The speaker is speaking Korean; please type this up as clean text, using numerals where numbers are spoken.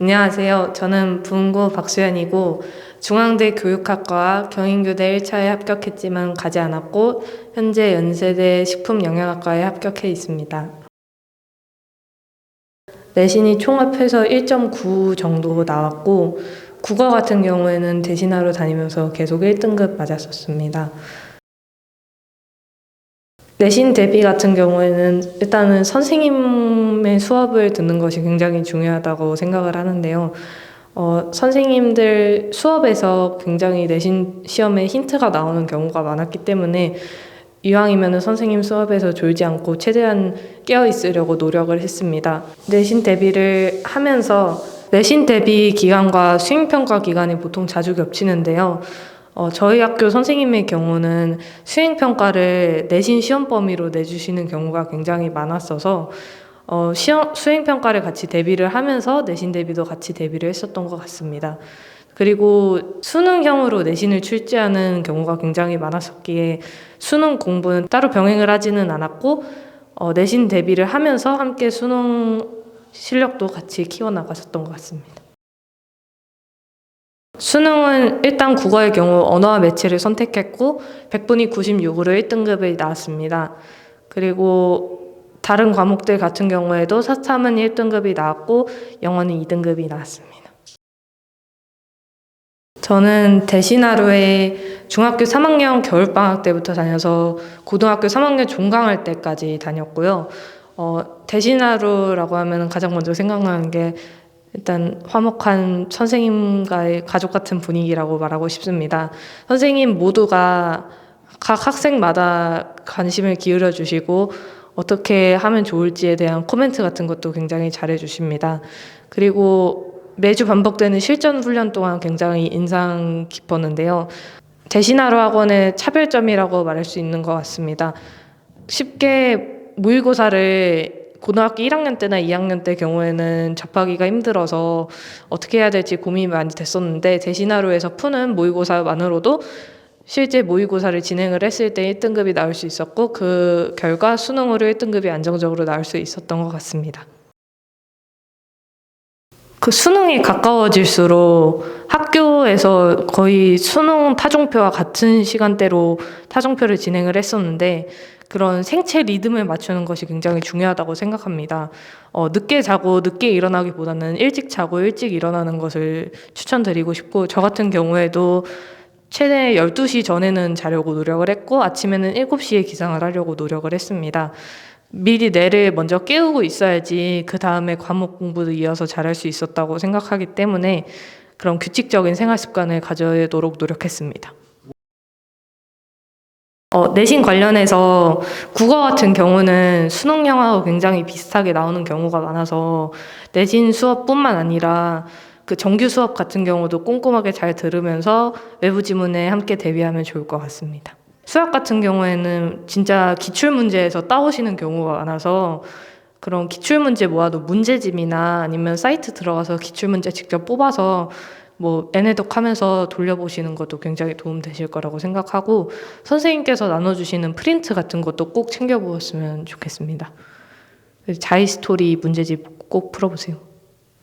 안녕하세요. 저는 부은고 박수연이고 중앙대 교육학과 경인교대 1차에 합격했지만 가지 않았고 현재 연세대 식품영양학과에 합격해 있습니다. 내신이 총합해서 1.9 정도 나왔고 국어 같은 경우에는 대신하러 다니면서 계속 1등급 맞았었습니다. 내신 대비 같은 경우에는 일단은 선생님의 수업을 듣는 것이 굉장히 중요하다고 생각을 하는데요. 선생님들 수업에서 굉장히 내신 시험에 힌트가 나오는 경우가 많았기 때문에 이왕이면 선생님 수업에서 졸지 않고 최대한 깨어 있으려고 노력을 했습니다. 내신 대비를 하면서 내신 대비 기간과 수행평가 기간이 보통 자주 겹치는데요. 저희 학교 선생님의 경우는 수행평가를 내신 시험 범위로 내주시는 경우가 굉장히 많았어서 수행평가를 같이 대비를 하면서 내신 대비도 같이 대비를 했었던 것 같습니다. 그리고 수능형으로 내신을 출제하는 경우가 굉장히 많았었기에 수능 공부는 따로 병행을 하지는 않았고 내신 대비를 하면서 함께 수능 실력도 같이 키워나갔었던 것 같습니다. 수능은 일단 국어의 경우 언어와 매체를 선택했고 100분위 96으로 1등급이 나왔습니다. 그리고 다른 과목들 같은 경우에도 사탐은 1등급이 나왔고 영어는 2등급이 나왔습니다. 저는 대신하루에 중학교 3학년 겨울방학 때부터 다녀서 고등학교 3학년 종강할 때까지 다녔고요. 대신하루라고 하면 가장 먼저 생각나는 게 일단 화목한 선생님과의 가족 같은 분위기라고 말하고 싶습니다. 선생님 모두가 각 학생마다 관심을 기울여 주시고 어떻게 하면 좋을지에 대한 코멘트 같은 것도 굉장히 잘해 주십니다. 그리고 매주 반복되는 실전 훈련 동안 굉장히 인상 깊었는데요. 대신하루 학원의 차별점이라고 말할 수 있는 것 같습니다. 쉽게 모의고사를 고등학교 1학년 때나 2학년 때 경우에는 접하기가 힘들어서 어떻게 해야 될지 고민이 많이 됐었는데 대신하루에서 푸는 모의고사만으로도 실제 모의고사를 진행을 했을 때 1등급이 나올 수 있었고 그 결과 수능으로 1등급이 안정적으로 나올 수 있었던 것 같습니다. 그 수능이 가까워질수록 학교에서 거의 수능 타종표와 같은 시간대로 타종표를 진행을 했었는데 그런 생체 리듬을 맞추는 것이 굉장히 중요하다고 생각합니다. 늦게 자고 늦게 일어나기보다는 일찍 자고 일찍 일어나는 것을 추천드리고 싶고 저 같은 경우에도 최대 12시 전에는 자려고 노력을 했고 아침에는 7시에 기상을 하려고 노력을 했습니다. 미리 뇌를 먼저 깨우고 있어야지 그 다음에 과목 공부도 이어서 잘할 수 있었다고 생각하기 때문에 그런 규칙적인 생활 습관을 가져도록 노력했습니다. 내신 관련해서 국어 같은 경우는 수능형하고 굉장히 비슷하게 나오는 경우가 많아서 내신 수업뿐만 아니라 그 정규 수업 같은 경우도 꼼꼼하게 잘 들으면서 외부 지문에 함께 대비하면 좋을 것 같습니다. 수학 같은 경우에는 진짜 기출문제에서 따오시는 경우가 많아서 그런 기출문제 모아도 문제집이나 아니면 사이트 들어가서 기출문제 직접 뽑아서 애네덕 하면서 돌려보시는 것도 굉장히 도움되실 거라고 생각하고 선생님께서 나눠주시는 프린트 같은 것도 꼭 챙겨보았으면 좋겠습니다. 자이스토리 문제집 꼭 풀어보세요.